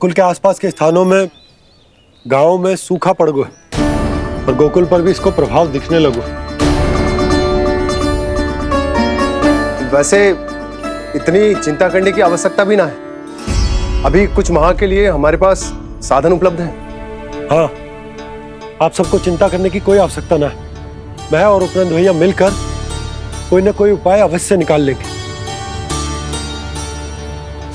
गोकुल के आसपास के स्थानों में, गांवों में सूखा पड़ गया और गोकुल पर भी इसको प्रभाव दिखने लगो। वैसे इतनी चिंता करने की आवश्यकता भी ना है। अभी कुछ माह के लिए हमारे पास साधन उपलब्ध हैं। हाँ, आप सबको चिंता करने की कोई आवश्यकता ना है। मैं और उपनंद भैया मिलकर कोई ना कोई उपाय अवश्य निकाल लेंगे।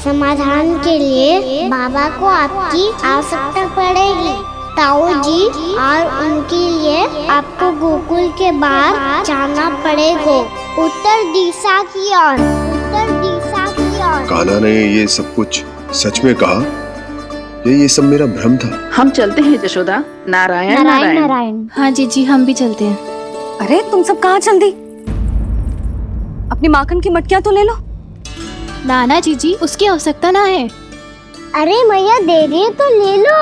समाधान के लिए बाबा को आपकी आवश्यकता पड़ेगी। ताऊ जी और उनके लिए आपको गोकुल के बाहर जाना पड़ेगा, उत्तर दिशा की ओर, उत्तर दिशा की ओर। कान्हा ने ये सब कुछ सच में कहा? ये सब मेरा भ्रम था? हम चलते हैं यशोदा। नारायण नारायण नारायण। हाँ जी हम भी चलते हैं। अरे तुम सब कहाँ चल दी? अपनी माखन की मटकियाँ तो ले लो। नाना जी उसकी आवश्यकता ना है। अरे मैया दे रही है तो ले लो।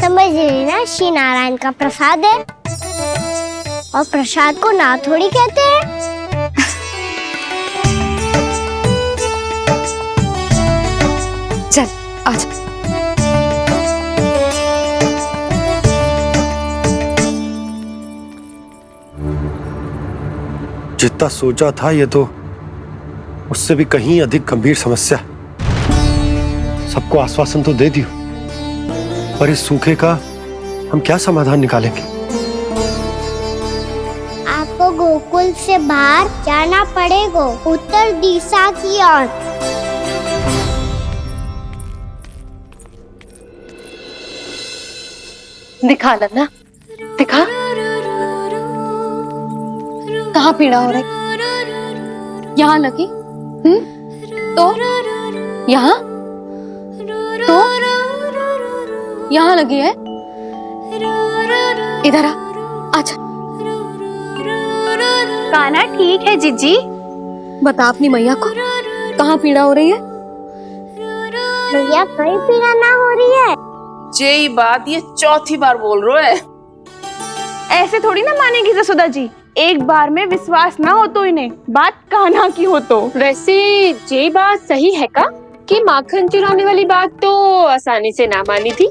समझ लेना, श्री नारायण का प्रसाद है और प्रसाद को ना थोड़ी कहते हैं। चल आज। जितना सोचा था ये तो उससे भी कहीं अधिक गंभीर समस्या। सबको आश्वासन तो दे दियो, पर इस सूखे का हम क्या समाधान निकालेंगे? आपको गोकुल से बाहर जाना पड़ेगा, उत्तर दिशा की ओर। दिखा लन्ना, दिखा। कहाँ पीड़ा हो रही? यहाँ लगी? तो यहाँ? तो यहाँ लगी है? इधर आ, आजा। कान्हा ठीक है जीजी। बता अपनी मैया को कहाँ पीड़ा हो रही है? भैया कोई पीड़ा ना हो रही है। यही बात ये चौथी बार बोल रहे है। ऐसे थोड़ी ना मानेगी जसोदा जी। एक बार में विश्वास ना हो तो इन्हें, बात कान्हा की हो तो। वैसे ये बात सही है का कि माखन चुराने वाली बात तो आसानी से ना मानी थी।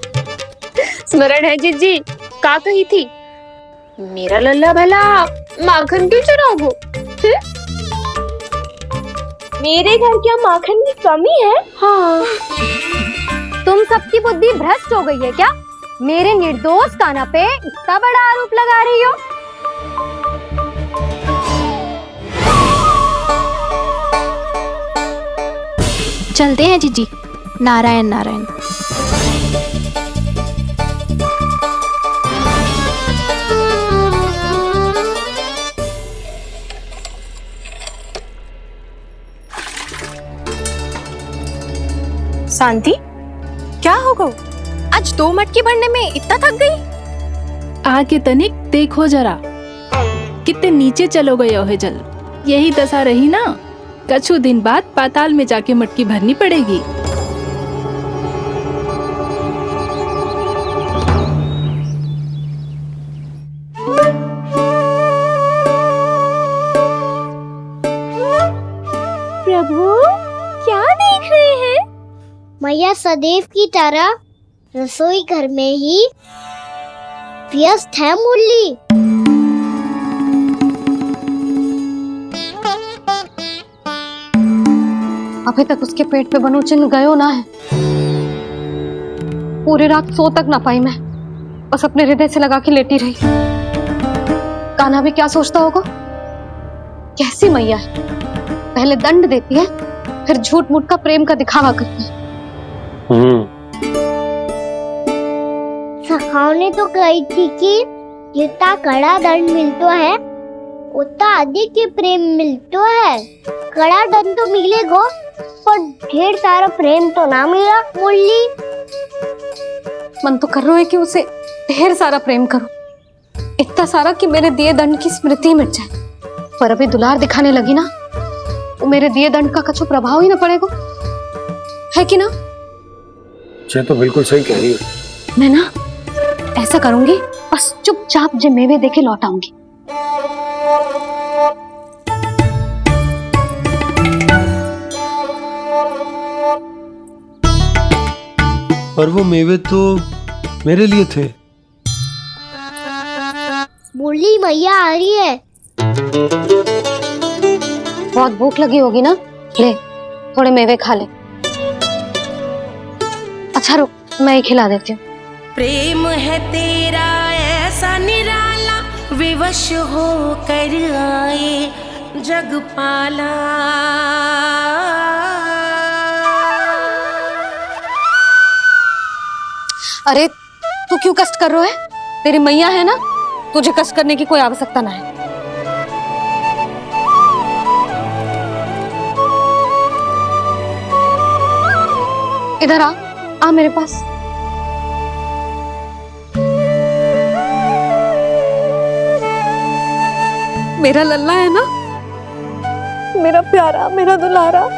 स्मरण है जीजी का कही थी, मेरा लल्ला भला माखन क्यों चुराओगो? मेरे घर क्या माखन की कमी है? हाँ। तुम सबकी बुद्धि भ्रष्ट हो गई है क्या? मेरे निर्दोष कान्हा पे इतना बड़ा आरोप लगा रही हो? चलते हैं जीजी। नारायण नारायण। शांति, क्या हो गो? आज 2 मटकी भरने में इतना थक गई? आके तनिक देखो जरा, कितने नीचे चलो गए हो जल। यही दशा रही ना, कछु दिन बाद पाताल में जाके मटकी भरनी पड़ेगी। प्रभु क्या देख रहे हैं? मैया सदैव की तरह रसोई घर में ही व्यस्त है मुरली। अभी तक उसके पेट पे बनो चिन्ह गयो ना है। पूरी रात सो तक ना पाई मैं, बस अपने हृदय से लगा के लेटी रही। कान्हा भी क्या सोचता होगा? कैसी मैया है, पहले दंड देती है फिर झूठ मूठ का प्रेम का दिखावा करती है। सखाओं तो कही थी कि जितना कड़ा दंड मिलता है उतना अधिक ही प्रेम मिलता है। कड़ा दंड तो मिलेगा पर ढेर सारा प्रेम तो ना मिला मुरली। मन तो कर रहा है कि उसे ढेर सारा प्रेम करो, इतना सारा कि मेरे दिए दंड की स्मृति मिट जाए। पर अभी दुलार दिखाने लगी ना, तो मेरे दिए दंड का कछु प्रभाव ही ना पड़ेगा, है कि ना? ये तो बिल्कुल सही कह रही हो। मैं ना ऐसा करूंगी, बस चुपचाप जे मेवे देके लौट आऊंगी। पर वो मेवे तो मेरे लिए थे। बोली मैया आ रही है। बहुत भूख लगी होगी ना, ले थोड़े मेवे खा ले। अच्छा रुक, मैं ही खिला देती हूँ। प्रेम है तेरा ऐसा निराला, विवश हो कर आए जग पाला। अरे तू क्यों कष्ट कर रहा है? तेरी मैया है ना, तुझे कष्ट करने की कोई आवश्यकता ना है। इधर आ मेरे पास। मेरा लल्ला है ना, मेरा प्यारा, मेरा दुलारा।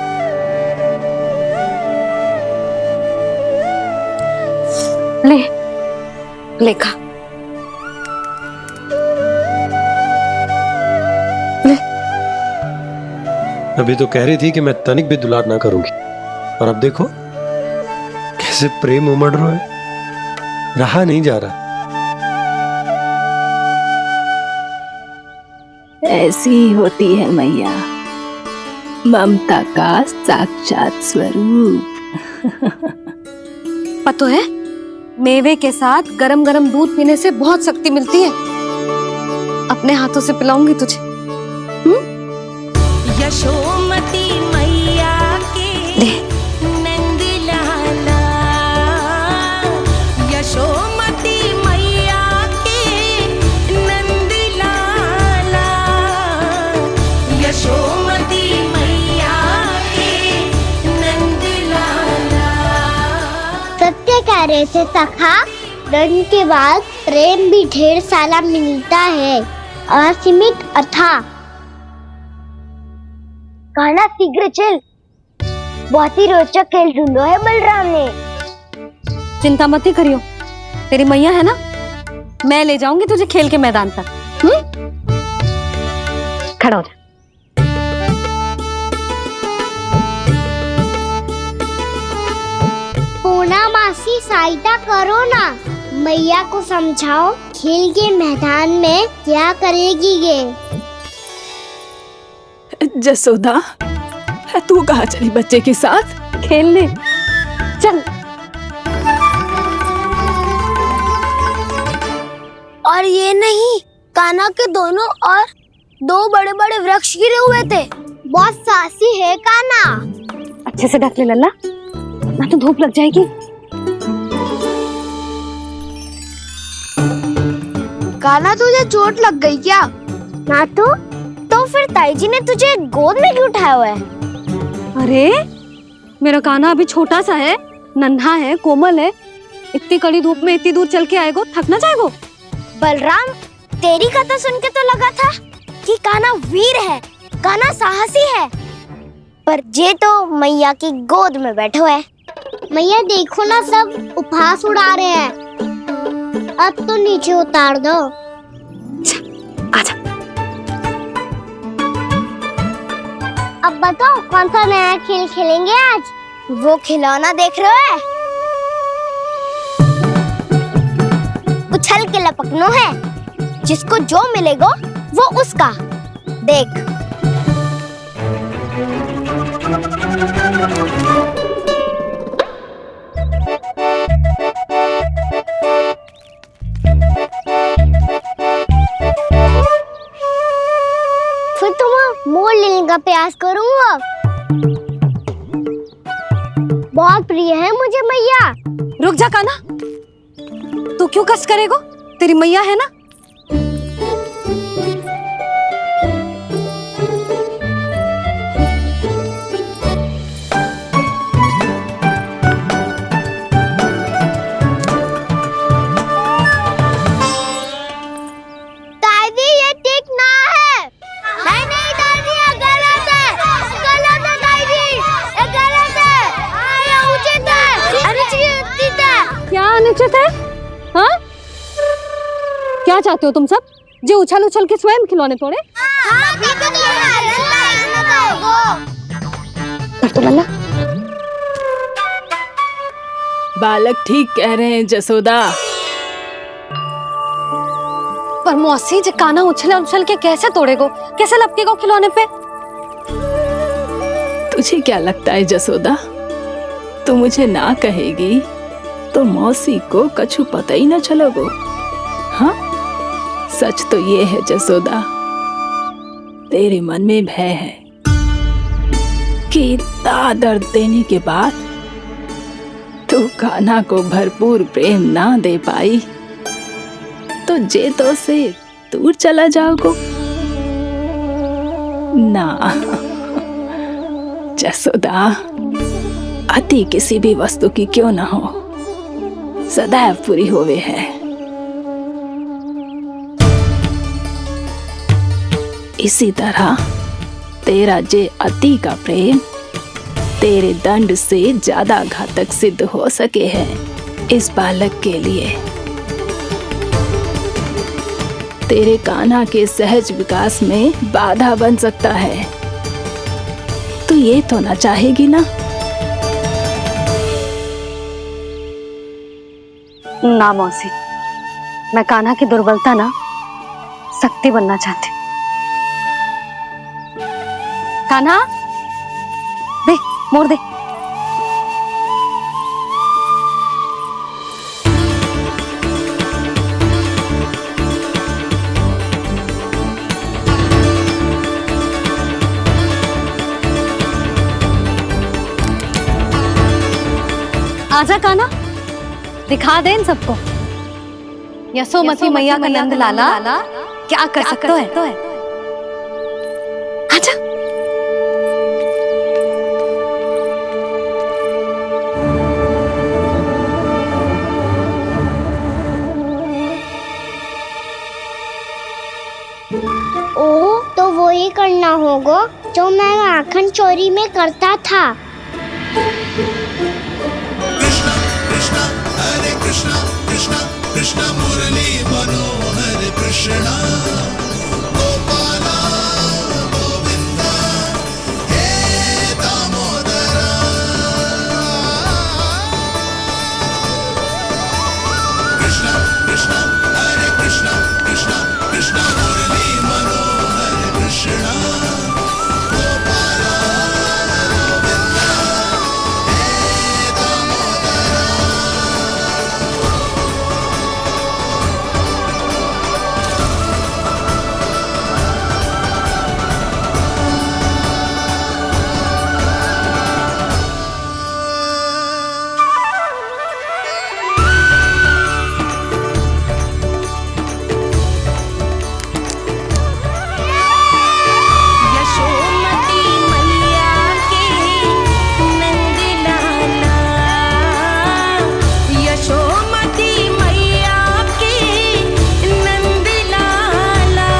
ले ले खा। ले। अभी तो कह रही थी कि मैं तनिक भी दुलार ना करूंगी, और अब देखो कैसे प्रेम उमड़ रहा है, रहा नहीं जा रहा। ऐसी ही होती है मैया, ममता का साक्षात स्वरूप। पता है, मेवे के साथ गरम गरम दूध पीने से बहुत शक्ति मिलती है। अपने हाथों से पिलाऊंगी तुझे। यशोमती मैया के नंद लाला, यशोमती मैया के नंद लाला, यशोमती मैया के नंद लाला। सत्य कह रहे थे सखा, धन के बाद प्रेम भी ढेर सारा मिलता है, असीमित अथाह। गाना शीघ्र चल, बहुत ही रोचक खेल ढूंढो है बलराम ने। चिंता मत ही करियो, तेरी मैया है ना, मैं ले जाऊंगी तुझे खेल के मैदान पर। खड़ा हो जा। पूना मासी सहायता करो ना, मैया को समझाओ खेल के मैदान में क्या करेगी ये। जसोदा, तू कहाँ चली बच्चे के साथ? खेलने चल। और ये नहीं, कान्हा के दोनों और दो बड़े बड़े वृक्ष गिरे हुए थे। बहुत साहसी है कान्हा। अच्छे से ढक ले लल्ला, ना तो धूप लग जाएगी। कान्हा तुझे चोट लग गई क्या? ना तो फिर ताई जी ने तुझे गोद में क्यों उठाया हुआ है? अरे मेरा कान्हा अभी छोटा सा है, नन्हा है, कोमल है। इतनी कड़ी धूप में इतनी दूर चल के आएगो, थक ना जाएगो। बलराम, तेरी कथा सुन के तो लगा था कि कान्हा वीर है, कान्हा साहसी है, पर ये तो मैया की गोद में बैठे हुए। मैया देखो ना, सब उपहास उड़ा रहे हैं। अब तो नीचे उतार दो। आजा। अब बताओ कौन सा नया खेल खेलेंगे आज? वो खिलौना देख रहे हो? उछल के लपकनो है, जिसको जो मिलेगा वो उसका। देख। फिर तुम मोड़ लेने का प्रयास करूंगा। बहुत प्रिय है मुझे मैया। रुक जा कान्हा, तू क्यों कष्ट करेगो? तेरी मैया है ना। दादी ये ठीक ना है। नहीं दादी, ये गलत है। गलत है दादी, ये गलत है। ये उचित है, अनुचित है। क्या अनुचित है? हाँ? क्या चाहते हो तुम सब? जो उछल उछल के स्वयं खिलौने तोड़े? तो लल्ला, बालक ठीक कह रहे हैं जसोदा। पर मौसी जे काना उछल उछल के कैसे तोड़ेगो, कैसे लपकेगो खिलौने पे? तुझे क्या लगता है जसोदा, तू मुझे ना कहेगी तो मौसी को कछु पता ही न चलोगो। हाँ, सच तो ये है जसोदा, तेरे मन में भय है कि इतना दर्द देने के बाद तू कान्हा को भरपूर प्रेम ना दे पाई तो जेतो से दूर चला जाओगो ना। जसोदा, अति किसी भी वस्तु की क्यों ना हो, सदैव पूरी होवे है। इसी तरह तेरा जे अति का प्रेम तेरे दंड से ज्यादा घातक सिद्ध हो सके है इस बालक के लिए। तेरे कान्हा के सहज विकास में बाधा बन सकता है। तू ये तो ना चाहेगी ना? ना मौसी, मैं कान्हा की दुर्बलता ना शक्ति बनना चाहती। कान्हा, दे मोड़ दे। आजा कान्हा, दिखा दे इन सबको यशोमती मैया का नंद लाला क्या कर सकता है। आजा। ओ, तो वो ही करना होगा जो मैं माखन चोरी में करता था। कृष्ण मुरली मनोहर कृष्ण गोपाला गोविंदा हे दामोदरा। कृष्ण कृष्ण हरे कृष्ण कृष्ण कृष्ण मुरली मनोहर कृष्ण गोपाला गोविंदा हे दामोदरा। यशोमती मैया के नंद लाला, यशोमती मैया के नंद लाला।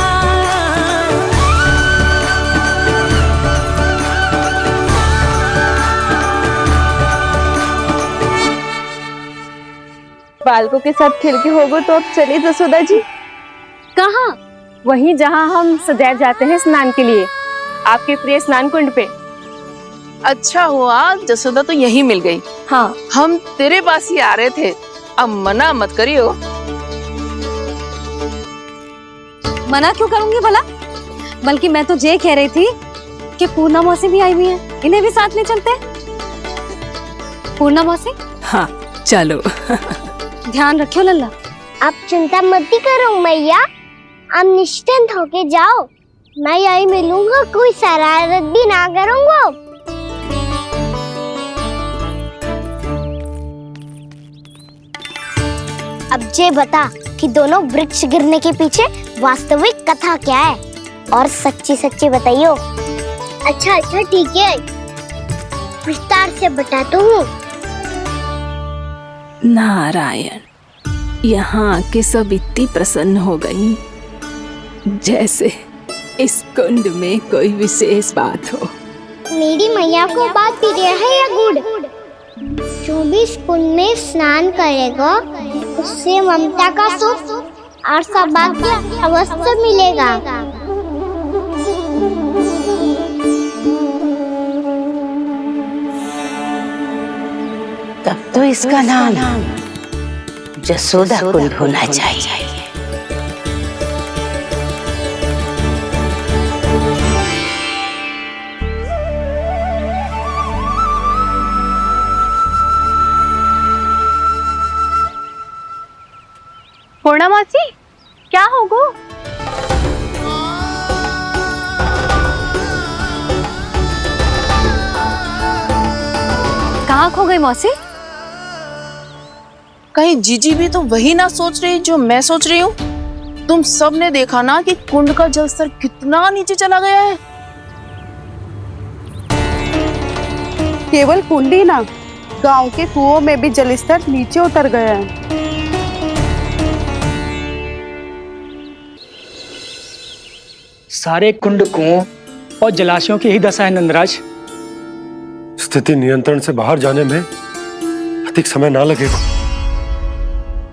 बालकों के साथ खेल के होगो तो अब चलिए जसोदा जी। कहाँ? वहीं जहाँ हम सदैव जाते हैं स्नान के लिए, आपके प्रिय स्नान कुंड पे। अच्छा हुआ जसोदा तो यही मिल गई। हाँ, हम तेरे पास ही आ रहे थे, अब मना मत करियो। मना क्यों करूंगी भला? बल्कि मैं तो ये कह रही थी कि पूर्णा मौसी भी आई हुई है, इन्हें भी साथ ले चलते हैं। पूर्णा मौसी, हाँ चलो। ध्यान रखियो लल्ला। आप चिंता मत करो मैया, आप निश्चिंत होके जाओ, मैं यही मिलूंगा, कोई शरारत भी ना करूंगा। अब ये बता कि दोनों वृक्ष गिरने के पीछे वास्तविक कथा क्या है, और सच्ची सच्ची बताइयो। अच्छा अच्छा ठीक है, विस्तार से बताता हूँ। नारायण, यहाँ के सब इतनी प्रसन्न हो गई जैसे इस कुंड में कोई विशेष बात हो। मेरी मैया को बात प्रिय है या गुड़? जो भी इस कुंड में स्नान करेगा उससे ममता का सुख और सौभाग्य अवश्य मिलेगा। तब तो इसका नाम जसोदा कुंड होना चाहिए। पूर्णा मौसी, क्या होगो? कहाँ खो गई मौसी? कहीं जीजी भी तो वही ना सोच रही जो मैं सोच रही हूँ। तुम सब ने देखा ना कि कुंड का जलस्तर कितना नीचे चला गया है। केवल कुंड ही ना, गांव के कुओं में भी जलस्तर नीचे उतर गया है। सारे कुंड कुओं और जलाशयों की ही दशा है नंदराज। स्थिति नियंत्रण से बाहर जाने में अधिक समय ना लगेगा।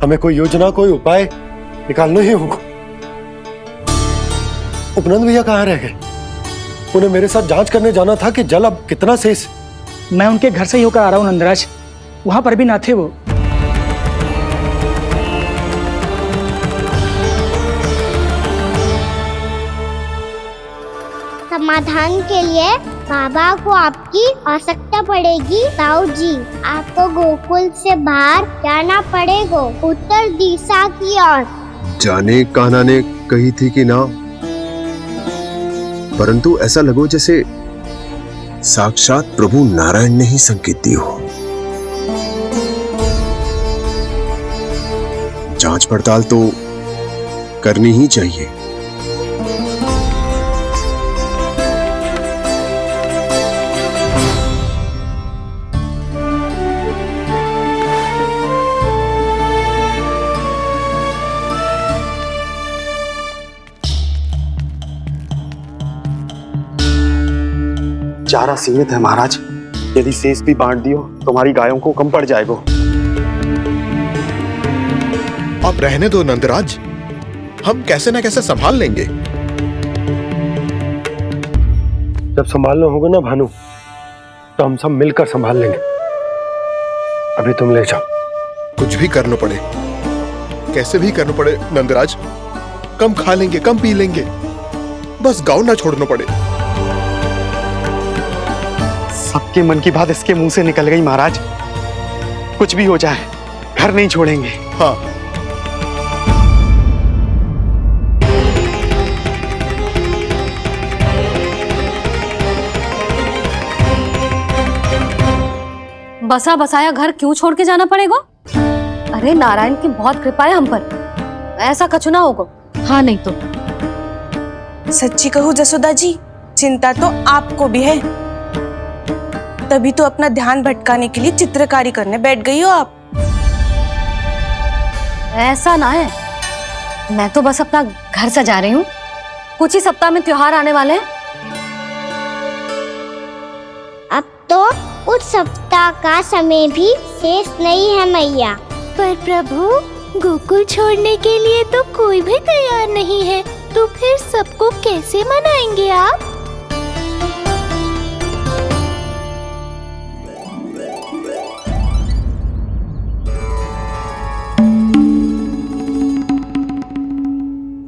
हमें कोई योजना, कोई उपाय निकालना ही होगा। उपनंद भैया कहाँ रह गए? उन्हें मेरे साथ जांच करने जाना था कि जल अब कितना शेष। मैं उनके घर से ही होकर आ रहा हूँ नंदराज, वहां पर भी ना थे वो। समाधान के लिए बाबा को आपकी आवश्यकता पड़ेगी। ताऊ जी, आपको गोकुल से बाहर जाना पड़ेगा, उत्तर दिशा की ओर। जाने कान्हा ने कही थी कि ना, परंतु ऐसा लगो जैसे साक्षात प्रभु नारायण ने ही संकेत दी हो। जांच पड़ताल तो करनी ही चाहिए। चारा सीमित है महाराज, यदि शेष भी बांट दियो तो हमारी गायों को कम पड़ जाएगा। आप रहने दो नंदराज, हम कैसे ना कैसे संभाल लेंगे। जब संभालना होगा ना भानु, तो हम सब मिलकर संभाल लेंगे। अभी तुम ले जाओ। कुछ भी करना पड़े, कैसे भी करना पड़े नंदराज, कम खा लेंगे, कम पी लेंगे, बस गांव ना छोड़ना पड़े। सबके मन की बात इसके मुंह से निकल गई महाराज। कुछ भी हो जाए घर नहीं छोड़ेंगे। हाँ, बसा बसाया घर क्यों छोड़ के जाना पड़ेगा? अरे नारायण की बहुत कृपा है हम पर, ऐसा कछु ना होगा। हाँ नहीं तो सच्ची कहूँ जसोदा जी, चिंता तो आपको भी है, तभी तो अपना ध्यान भटकाने के लिए चित्रकारी करने बैठ गई हो आप। ऐसा ना है, मैं तो बस अपना घर सजा रही हूँ। कुछ ही सप्ताह में त्योहार आने वाले हैं। अब तो उस सप्ताह का समय भी शेष नहीं है मैया। पर प्रभु, गोकुल छोड़ने के लिए तो कोई भी तैयार नहीं है, तो फिर सबको कैसे मनाएंगे आप?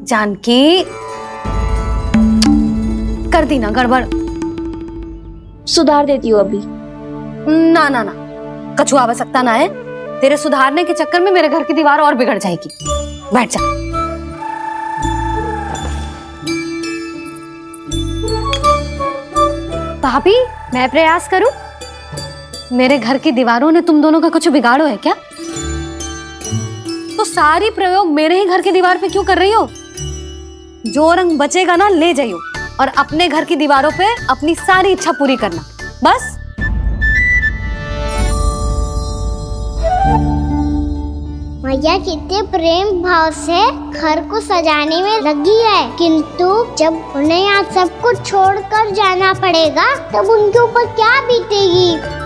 जानकी, कर दी ना गड़बड़। सुधार देती हूँ अभी। ना ना ना, कछु आवश्यकता ना है। तेरे सुधारने के चक्कर में मेरे घर की दीवार और बिगड़ जाएगी। बैठ जा। भाभी, मैं प्रयास करूं? मेरे घर की दीवारों ने तुम दोनों का कुछ बिगाड़ो है क्या? तो सारी प्रयोग मेरे ही घर की दीवार पे क्यों कर रही हो? जो रंग बचेगा ना ले जाइयो, और अपने घर की दीवारों पे अपनी सारी इच्छा पूरी करना, बस। मैया कितने प्रेम भाव से घर को सजाने में लगी है, किंतु जब उन्हें यहाँ सब कुछ छोड़कर जाना पड़ेगा तब उनके ऊपर क्या बीतेगी।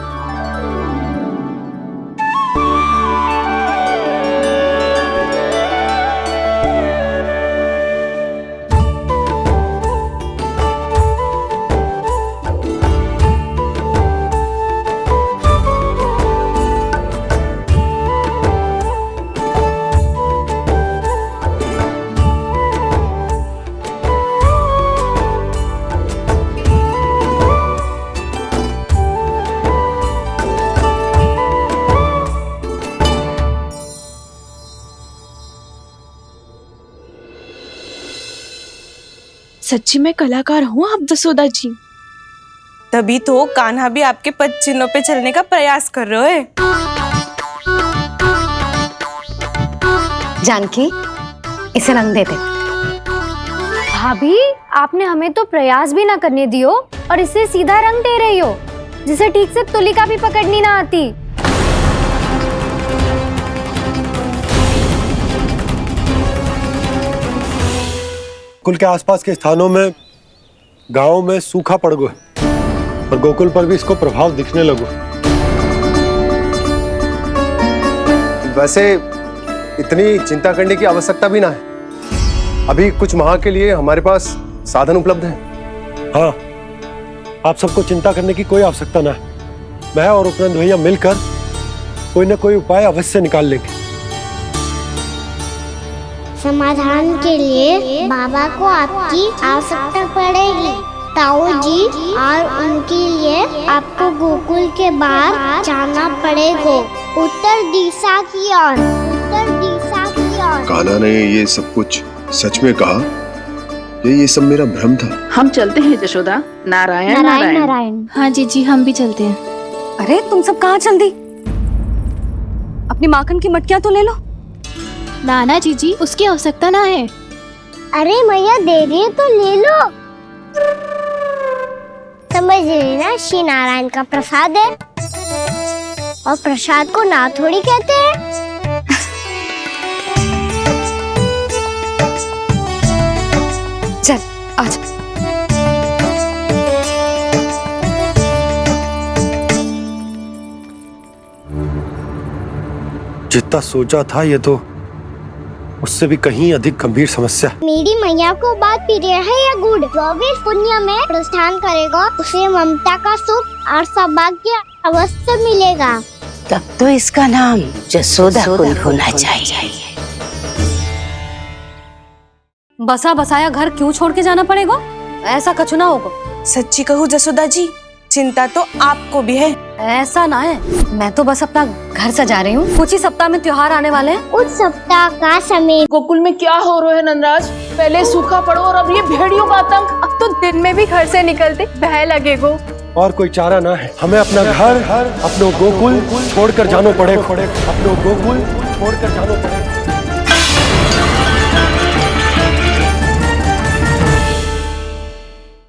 सच्ची में कलाकार हूँ आप जसोदा जी। तभी तो कान्हा भी आपके पद चिन्हों पे चलने का प्रयास कर रहे है। जानकी, इसे रंग दे दे। भाभी, आपने हमें तो प्रयास भी ना करने दियो और इसे सीधा रंग दे रही हो, जिसे ठीक से तुलिका भी पकड़नी ना आती। गोकुल के आसपास के स्थानों में, गांवों में सूखा पड़ गया और गोकुल पर भी इसको प्रभाव दिखने लगो। वैसे इतनी चिंता करने की आवश्यकता भी ना है। अभी कुछ माह के लिए हमारे पास साधन उपलब्ध हैं। हाँ, आप सबको चिंता करने की कोई आवश्यकता ना है। मैं और उपनंद भैया मिलकर कोई ना कोई उपाय अवश्य निकाल लेंगे। समाधान के लिए बाबा को आपकी आवश्यकता पड़ेगी। ताऊ जी और उनके लिए आपको गोकुल के बाहर जाना पड़ेगा, उत्तर दिशा की ओर। उत्तर दिशा की ओर। कान्हा ने ये सब कुछ सच में कहा? ये सब मेरा भ्रम था? हम चलते हैं जशोदा। नारायण नारायण नारायण। हाँ जीजी, हम भी चलते हैं। अरे तुम सब कहाँ चल दी? अपनी माखन की मटकियाँ तो ले लो। नाना जीजी, उसकी आवश्यकता ना है। अरे मैया दे रही है तो ले लो। समझ लेना, श्री नारायण का प्रसाद है और प्रसाद को ना थोड़ी कहते हैं। चल आज। जितना सोचा था ये तो उससे भी कहीं अधिक गंभीर समस्या। मेरी मैया को बात प्रिय है या गुड़? जो भी पुण्य में प्रस्थान करेगा उसे ममता का सुख और सौभाग्य अवश्य मिलेगा। तब तो इसका नाम जसोदा कुल होना चाहिए। बसा बसाया घर क्यों छोड़ के जाना पड़ेगा? ऐसा कछु ना होगा। सच्ची कहूँ जसोदा जी, चिंता तो आपको भी है। ऐसा ना है, मैं तो बस अपना घर सजा रही हूँ। कुछ ही सप्ताह में त्योहार आने वाले हैं। उस सप्ताह का समय गोकुल में क्या हो रहा है नंदराज? पहले सूखा पड़ो और अब ये भेड़ियों का आतंक। अब तो दिन में भी घर से निकलते भय लगेगा। और कोई चारा ना है। हमें अपना घर, अपनो गोकुल छोड़कर जानो पड़े। अपनो गोकुल छोड़कर जानो पड़े।